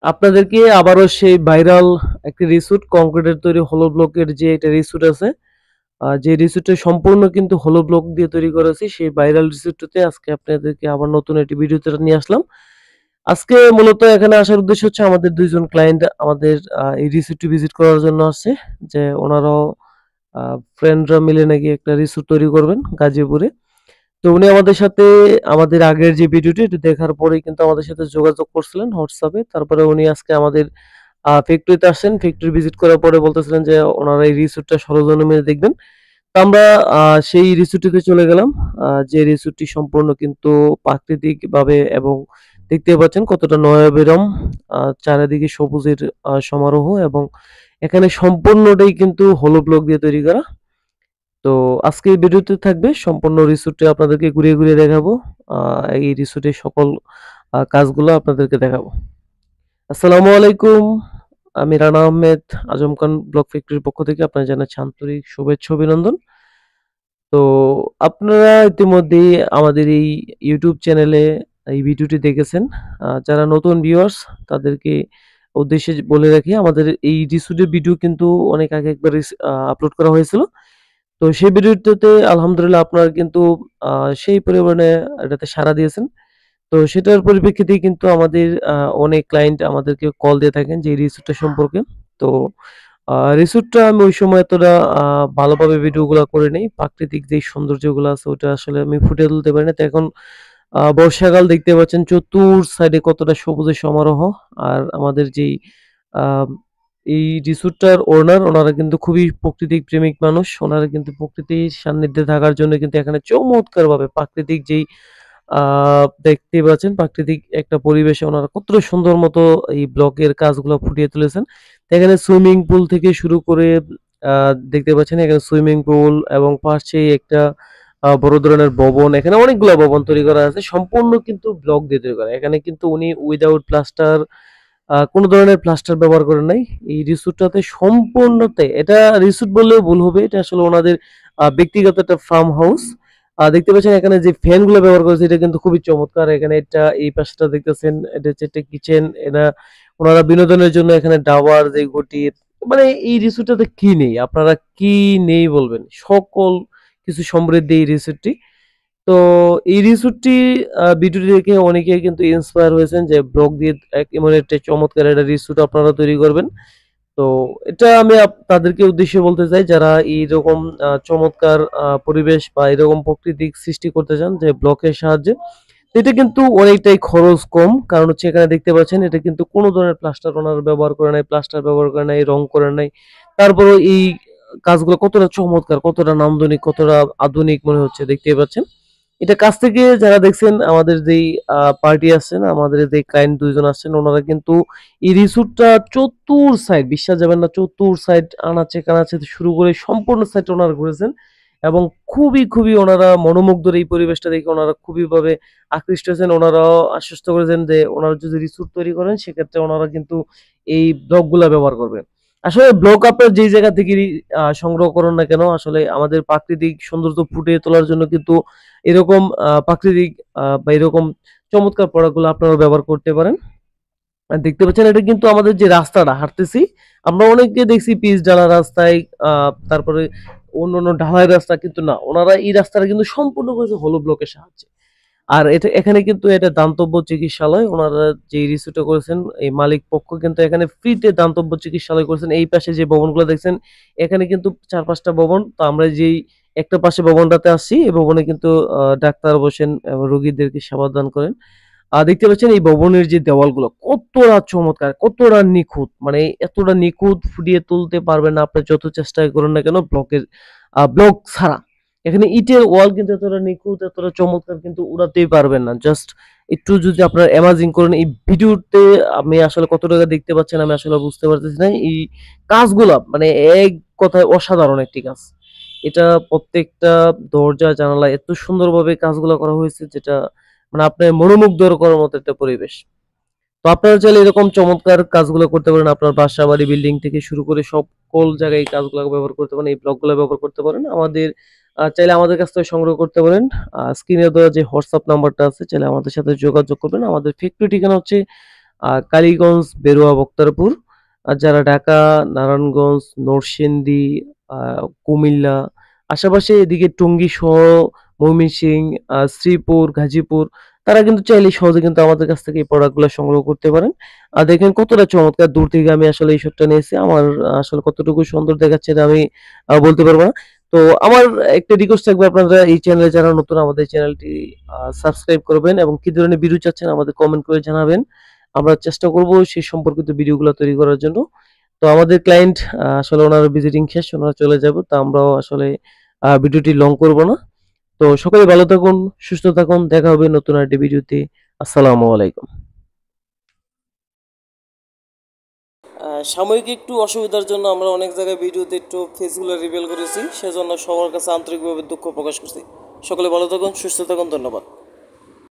আপনাদেরকে আবারও সেই ভাইরাল একটি রিসুট কংক্রিটের তৈরি হলো ব্লকের যে একটা রিসুট আছে, যে রিসুটটা সম্পূর্ণ কিন্তু হলো ব্লক দিয়ে তৈরি করেছি, সেই ভাইরাল রিসুটটাতে আজকে আপনাদেরকে আবার নতুন একটি ভিডিওতে নিয়ে আসলাম। আজকে মূলত এখানে আসার উদ্দেশ্য হচ্ছে আমাদের ২ জন ক্লায়েন্ট আমাদের এই রিসুটটি ভিজিট করার জন্য আসছে। যে ওনারাও ফ্রেন্ডরা মিলে নাকি একটা রিসুট তৈরি করবেন গাজীপুরে। তো উনি আমাদের সাথে আমাদের আগের যে ভিডিওটি এটা দেখার পরেই কিন্তু আমাদের সাথে যোগাযোগ করছিলেন হোয়াটসঅ্যাপে। তারপরে উনি আজকে আমাদের ফ্যাক্টরিতে আসছেন। ফ্যাক্টরি ভিজিট করার পরে বলতেছিলেন যে ওনারা এই রিসোর্টটা সরেজমিনে দেখবেন। তো আমরা সেই রিসোর্টটিতে চলে গেলাম। যে রিসোর্টটি সম্পূর্ণ কিন্তু প্রাকৃতিকভাবে এবং দেখতে পাচ্ছেন কতটা নয়াবিরম, চারিদিকে সবুজের সমারোহ এবং এখানে সম্পূর্ণটাই কিন্তু হলো ব্লক দিয়ে তৈরি করা। তো আজকে এই ভিডিওতে থাকবে সম্পূর্ণ রিসোর্টে আপনাদেরকে ঘুরিয়ে ঘুরিয়ে দেখাবো। এই রিসোর্টের সকল কাজগুলো আপনাদেরকে দেখাবো। আসসালামু আলাইকুম। আমি রানা আহমেদ আজম খান ব্লক ফ্যাক্টরির পক্ষ থেকে আপনাদের জানাচ্ছি আন্তরিক শুভেচ্ছা অভিনন্দন। তো আপনারা ইতিমধ্যেই আমাদের এই ইউটিউব চ্যানেলে এই ভিডিওটি দেখেছেন। যারা নতুন ভিউয়ার্স তাদেরকে উদ্দেশ্যে বলে রাখি আমাদের এই রিসোর্টের ভিডিও কিন্তু অনেক আগে একবার আপলোড করা হয়েছিল। তো সেই ভিডিওটাতে আলহামদুলিল্লাহ আপনারা কিন্তু সেই পরিমাণে এটাতে সাড়া দিয়েছেন। তো সেটার পরিপ্রেক্ষিতেই কিন্তু আমাদের অনেক ক্লায়েন্ট আমাদেরকে কল দিয়ে থাকেন যে এই রিসোর্টটা সম্পর্কে। তো রিসোর্টটা আমি ওই সময় এতটা ভালোভাবে ভিডিওগুলা করে নেই। প্রাকৃতিক যেই সৌন্দর্যগুলো আছে ওটা আসলে আমি ফুটিয়ে তুলতে পারি না। তো এখন বর্ষাকাল দেখতে পাচ্ছেন চতুর সাইডে কতটা সবুজের সমারোহ। আর আমাদের যেই আ এই রিসোর্টটার ওনার ওনারা কিন্তু খুবই প্রকৃতিক প্রেমিক মানুষ। ওনারা কিন্তু প্রকৃতির সান্নিধ্যে থাকার জন্য কিন্তু এখানে চমৎকারভাবে প্রাকৃতিক যেই আ দেখতে পাচ্ছেন প্রাকৃতিক একটা পরিবেশে ওনারা কতটা সুন্দর মতো এই ব্লকের কাজগুলো ফুটিয়ে তুলেছেন। তো এখানে সুইমিং পুল থেকে শুরু করে আ দেখতে পাচ্ছেন এখানে সুইমিং পুল এবং পাশেই একটা বড় ধরনের ভবন। এখানে অনেকগুলা ভবন তৈরি করা আছে। সম্পূর্ণ কিন্তু ব্লক দিয়ে তৈরি করা। এখানে কিন্তু উনি উইথআউট প্লাস্টার কোন ধরনের প্লাস্টার ব্যবহার করেন নাই। এই রিসোর্টটাতে সম্পূর্ণতে এটা রিসোর্ট বললেও ভুল হবে। এটা আসলে ওনাদের ব্যক্তিগত একটা ফার্ম হাউস। দেখতে পাচ্ছেন এখানে যে ফ্যানগুলো ব্যবহার করেছে এটা কিন্তু খুবই চমৎকার। এখানে এটা এই পাশটা দেখতেছেন এটা হচ্ছে একটা কিচেন। এটা ওনারা বিনোদনের জন্য এখানে ডাবার যে ঘটি মানে এই রিসোর্টটাতে কি নেই? আপনারা কি নেই বলবেন? সকল কিছু সমৃদ্ধ এই রিসোর্টটি। তো এই রিসোর্টটি ভিডিওটি দেখে অনেকেই কিন্তু ইন্সপায়ার হয়েছেন যে ব্লগ দিয়ে এমন একটা চমৎকার একটা রিসোর্ট আপনারা তৈরি করবেন। তো এটা আমি তাদেরকে উদ্দেশ্যে বলতে চাই যারা এইরকম চমৎকার পরিবেশ বা এরকম প্রাকৃতিক সৃষ্টি করতে চান যে ব্লকের সাহায্যে। তো এটা কিন্তু অনেকটাই খরচ কম। কারণ হচ্ছে এখানে দেখতে পাচ্ছেন এটা কিন্তু কোন ধরনের প্লাস্টার ওনারা ব্যবহার করে নাই, প্লাস্টার ব্যবহার করে নাই, রং করে নাই। তারপরেও এই কাজগুলো কতটা চমৎকার, কতটা নান্দনিক, কতটা আধুনিক মনে হচ্ছে দেখতেই পাচ্ছেন। এটা কাছ থেকে যারা দেখছেন আমাদের যেই পার্টি আসছেন, আমাদের যে ক্লায়েন্ট ২ জন আসছেন উনারা কিন্তু এই রিসোর্টটা চতুর সাইড বিশ্বাস যাবেন না চতুর সাইড আনাচে-কানাচে থেকে শুরু করে সম্পূর্ণ সাইডটা ওনারা ঘুরেছেন এবং খুবই ওনারা মনোমুগ্ধর এই পরিবেশটা দেখে ওনারা খুবই ভাবে আকৃষ্ট হয়েছেন। ওনারাও আশ্বস্ত করেছেন যে ওনারা যদি রিসোর্ট তৈরি করেন সেক্ষেত্রে ওনারা কিন্তু এই ব্লকগুলা ব্যবহার করবেন। আসলে ব্লক আপনার যেই জায়গা থেকেই সংগ্রহ করুন না কেন আসলে আমাদের প্রাকৃতিক সৌন্দর্য ফুটিয়ে তোলার জন্য কিন্তু এরকম প্রাকৃতিক বা এরকম চমৎকার প্রোডাক্ট গুলো আপনারাও ব্যবহার করতে পারেন। দেখতে পাচ্ছেন এটা কিন্তু আমাদের যে রাস্তাটা হাঁটতেছি, আমরা অনেককে দেখছি পিচ ঢালা রাস্তায় আ তারপরে অন্যান্য ঢালাই রাস্তা কিন্তু না। উনারা এই রাস্তাটা কিন্তু সম্পূর্ণ করেছে হলো ব্লকের সাহায্যে। আর এটা এখানে কিন্তু এটা দাতব্য চিকিৎসালয়। উনারা যে রিসোর্টটা করেছেন এই মালিক পক্ষ কিন্তু এখানে ফ্রিতে দাতব্য চিকিৎসালয় করেছেন। এই পাশে যে ভবনগুলো দেখছেন এখানে কিন্তু ৪-৫ টা ভবন। তো আমরা যেই একটা পাশে ভবনটাতে আসছি এই ভবনে কিন্তু ডাক্তার বসেন এবং রোগীদেরকে সেবা দান করেন। দেখতে পাচ্ছেন এই ভবনের যে দেওয়ালগুলো কতটা চমৎকার, কতটা নিখুঁত। মানে এতটা নিখুঁত ফুটিয়ে তুলতে পারবেন না আপনি যত চেষ্টাই করুন না কেন ব্লক ছাড়া। এখানে ইটের ওয়াল কিন্তু এতটা নিখুঁত, এতটা চমৎকার কিন্তু উড়াতেই পারবেন না। জাস্ট একটু যদি আপনারা ইমাজিন করেন এই ভিডিওতে আমি আসলে কত টাকা দেখতে পাচ্ছেন আমি আসলে বুঝতে পারতেছি না। এই কাজগুলা মানে এক কথায় অসাধারণ একটি কাজ। এটা প্রত্যেকটা দরজা জানালা এত সুন্দরভাবে কাজগুলা করা হয়েছে যেটা মানে আপনার মনোমুগ্ধকর করার মতো একটা পরিবেশ। তো আপনারা চাইলে এরকম চমৎকার কাজগুলো করতে পারেন। আপনার বাসা, বাড়ি, বিল্ডিং থেকে শুরু করে সকল জায়গায় এই কাজগুলো ব্যবহার করতে পারেন। এই ব্লকগুলো ব্যবহার করতে পারেন। চাইলে আমাদের কাছ থেকে সংগ্রহ করতে পারেন। স্ক্রিনে দেওয়া যে WhatsApp নাম্বারটা আছে চাইলে আমাদের সাথে যোগাযোগ করবেন। আমাদের ফ্যাক্টরি ঠিকানা হচ্ছে কালীগঞ্জ, বেরোয়া, বক্তারপুর। আর যারা ঢাকা, নারায়ণগঞ্জ, নরসিংদী, কুমিল্লা, আশেপাশে এদিকে টঙ্গী সহ ময়মনসিংহ, শ্রীপুর, গাজীপুর, তারা কিন্তু চাইলে সহজে কিন্তু আমাদের কাছ থেকে এই প্রোডাক্টগুলো সংগ্রহ করতে পারেন। আর দেখেন কতটা চমৎকার, দূর থেকে আমি আসলে এই শটটা নিয়েছি। আমার আসলে কতটুকু সুন্দর দেখাচ্ছে এটা আমি বলতে পারবো না। তো আমার একটা রিকোয়েস্ট থাকবে, আপনারা এই চ্যানেলে যারা নতুন আমাদের চ্যানেলটি সাবস্ক্রাইব করবেন এবং কি ধরনের ভিডিও চাচ্ছেন আমাদের কমেন্ট করে জানাবেন। আমরা চেষ্টা করব সেই সম্পর্কিত ভিডিওগুলো তৈরি করার জন্য। তো আমাদের ক্লায়েন্ট আসলে ওনারা ভিজিটিং শেষ, ওনারা চলে যাবে। তো আমরাও আসলে ভিডিওটি লং করব না। তো সকলে ভালো থাকুন, সুস্থ থাকুন। দেখা হবে নতুন আরেকটি ভিডিওতে। আসসালামু আলাইকুম। সাময়িক একটু অসুবিধার জন্য আমরা অনেক জায়গায় ভিডিওতে একটু ফেসগুলো রিভিল করেছি, সেজন্য সবার কাছে আন্তরিকভাবে দুঃখ প্রকাশ করছি। সকলে ভালো থাকুন, সুস্থ থাকুন, ধন্যবাদ।